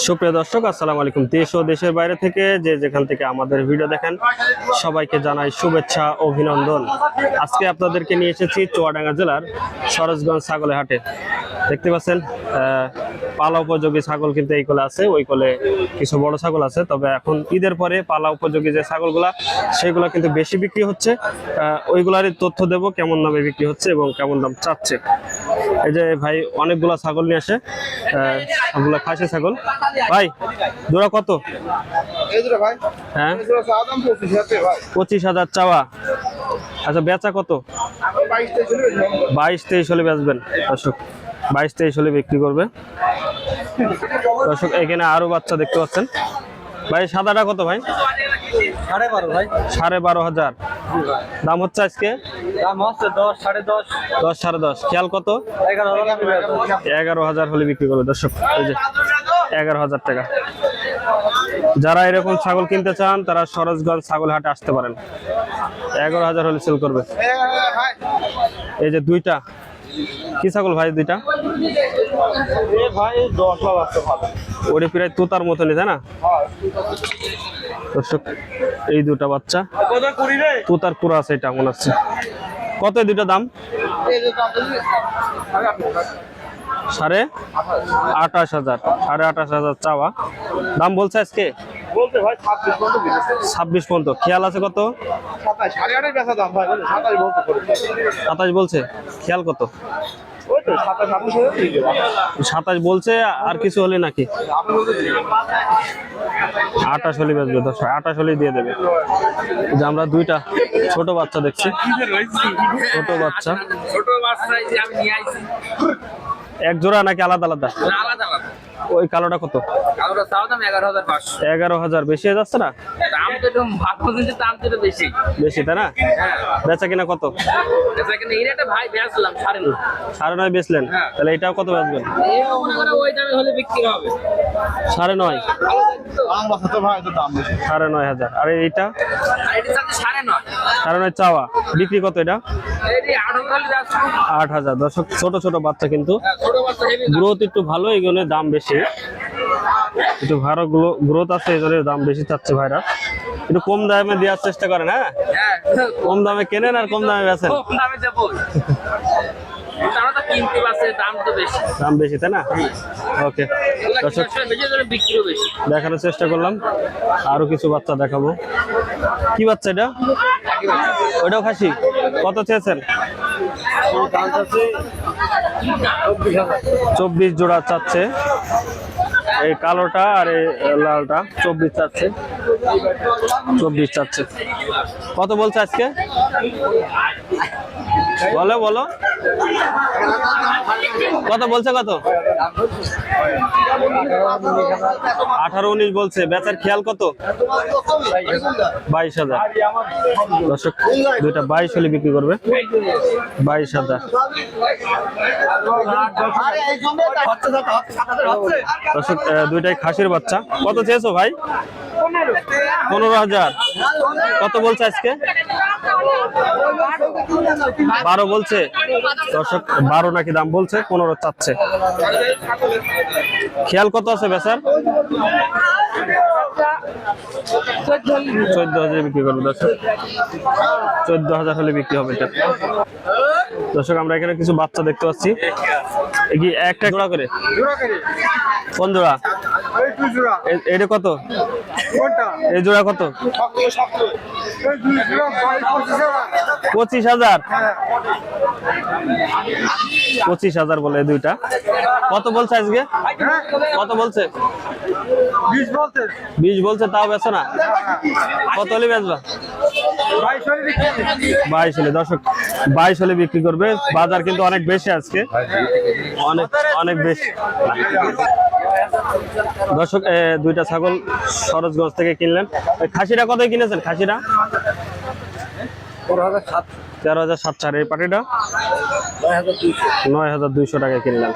সুপ্রিয় দর্শক, আসসালামু আলাইকুম। দেশ ও দেশের বাইরে থেকে যে যেখান থেকে আমাদের ভিডিও দেখেন সবাইকে জানাই শুভেচ্ছা, অভিনন্দন। আজকে আপনাদেরকে নিয়ে এসেছি চুয়াডাঙ্গা জেলার সরোজগঞ্জ ছাগলের হাটে। দেখতে পাচ্ছেন পালা উপযোগী ছাগল কিন্তু এই কোলে আছে, ওই কোলে কিছু বড় ছাগল আছে। তবে এখন ঈদের পরে পালা উপযোগী যে ছাগলগুলা সেগুলো কিন্তু বেশি বিক্রি হচ্ছে। ওইগুলারই তথ্য দেব, কেমন দামে বিক্রি হচ্ছে এবং কেমন দাম চাচ্ছে। এই যে ভাই অনেকগুলা ছাগল নিয়ে আসে, সবগুলা খাসি ছাগল। ভাই জোড়া কত? হ্যাঁ 25,000 চাওয়া। আচ্ছা বেচা কত? 22-23 হলে বেচবেন দর্শক, 22-23 হলে বিক্রি করবে দর্শক। এখানে আরো বাচ্চা দেখতে পাচ্ছেন। ভাই সাদাটা কত ভাই? 12.5 ভাই। 12,500 দাম হচ্ছে আজকে। দাম হচ্ছে 10, 10.5, 10, 10.5। খেয়াল কত? 11,000 হলে বিক্রি করবে দর্শক। এই যে 11,000 টাকা। যারা এরকম ছাগল কিনতে চান তারা সরোজগঞ্জ ছাগল হাটে আসতে পারেন। 11,000 হলে সেল করবে। এই যে দুইটা কি ছাগল ভাই? দুইটা ভাই 10 লাখ আছে ভালো। ওরে প্রায় তোতার মতনই, তাই না দর্শক? এই দুটা বাচ্চা তোতার পুরা আছে, এটা মনে হচ্ছে। কত এই দুটা দাম? 28,500, 28,500 চাওয়া। দাম বলছে আজকে বলতে ভাই 26 পর্যন্ত। খেয়াল আছে কত? 27 বেচা দাম ভাই, 27 বলতে করে। 27 বলছে। খেয়াল কত? ওই তো 27 বলছে। আর কিছু হলে নাকি 28 হলে বেচবে দর্শক, 28 হলে দিয়ে দেবে। যে আমরা দুইটা ছোট বাচ্চা দেখছি, ছোট বাচ্চা আমি নিয়ে আইছি এক জোড়া নাকি আলাদা আলাদা? আলাদা আলাদা। ওই কালোটা কত? কালোটা চাও দাম 11,500। 11,000 বেশি হয়ে যাচ্ছে না? দাম তো একটু ভালো, কিন্তু দাম তো একটু বেশি। বেশি তাই না? বেচা কিনা কত? কিন্তু এই রেটে ভাই বেচলাম 9.5। 9.5 বেচলেন? তাহলে এটাও কত বেচবেন? এও মনে করে ওই দামে হলে বিক্রি হবে 9.5। দাম বাসা তো ভাই, তো দাম বেশি। 9.5 আর এইটা? আর এটি চাচ্ছে 9.5। 9.5 চাওয়া। বিক্রি কত এটা? এটি 8 হলে যাচ্ছে 8,000 দর্শক। ছোট ছোট বাচ্চা কিন্তু ছোট বাচ্চা হেভি। গ্রোথ একটু ভালো, এই জন্য দাম বেশি। একটু ভালো গ্রোথ আছে, এই জন্য দাম বেশি চাচ্ছে ভাইরা। একটু কম দামে দেওয়ার চেষ্টা করেন। হ্যাঁ, কম দামে কেনেন আর কম দামে বেচেন। কম দামে দেবো, আমরা তো কিনতে পারছি, দাম তো বেশি। দাম বেশি তাই না? ওকে দর্শক, বিক্রিও বেশি। দেখানোর চেষ্টা করলাম। আরো কিছু বাচ্চা দেখাবো। কি বাচ্চা এটা? ওইটাও খাসি। কত চেয়েছেন? 24 জোড়া চাচ্ছে। এই কালোটা আর এই লালটা 24 চাচ্ছে। 24 চাচ্ছে। কত বলছে আজকে? বলো বলো, কত বলছে? কত? 18-19 বলছে। বেচার খেয়াল কত? 22,000 দর্শক। দুইটা 22 হলে বিক্রি করবে। 22,000 দর্শক। দুইটাই খাসির বাচ্চা। কত চেয়েছো ভাই? 15,000। কত বলছে আজকে? 12 বলছে দর্শক। 12 নাকি দাম বলছে, 15 চাচ্ছে। খেয়াল কত আছে বেচার? 14,000 বিক্রি করবে দর্শক। 14,000 হলে বিক্রি হবে এটা দর্শক। আমরা এখানে কিছু বাচ্চা দেখতে পাচ্ছি। কি একটা জোড়া করে? কোন জোড়া? এটা কত? এই জোড়া কত? 25,000। 25,000 বলে এই দুইটা। কত বলছে আজকে? কত বলছে? 20 বলছে। তাও বেচো না? কত হলে বেচবা? 22 হলে দর্শক। 22 হলে বিক্রি করবে। বাজার কিন্তু অনেক বেশি আজকে, অনেক অনেক বেশি দর্শক। দুইটা ছাগল সরোজগঞ্জ থেকে কিনলেন। খাসিটা কত কিনেছেন? খাসিটা 13,700। এই পাটিটা 9,200 টাকায় কিনলেন।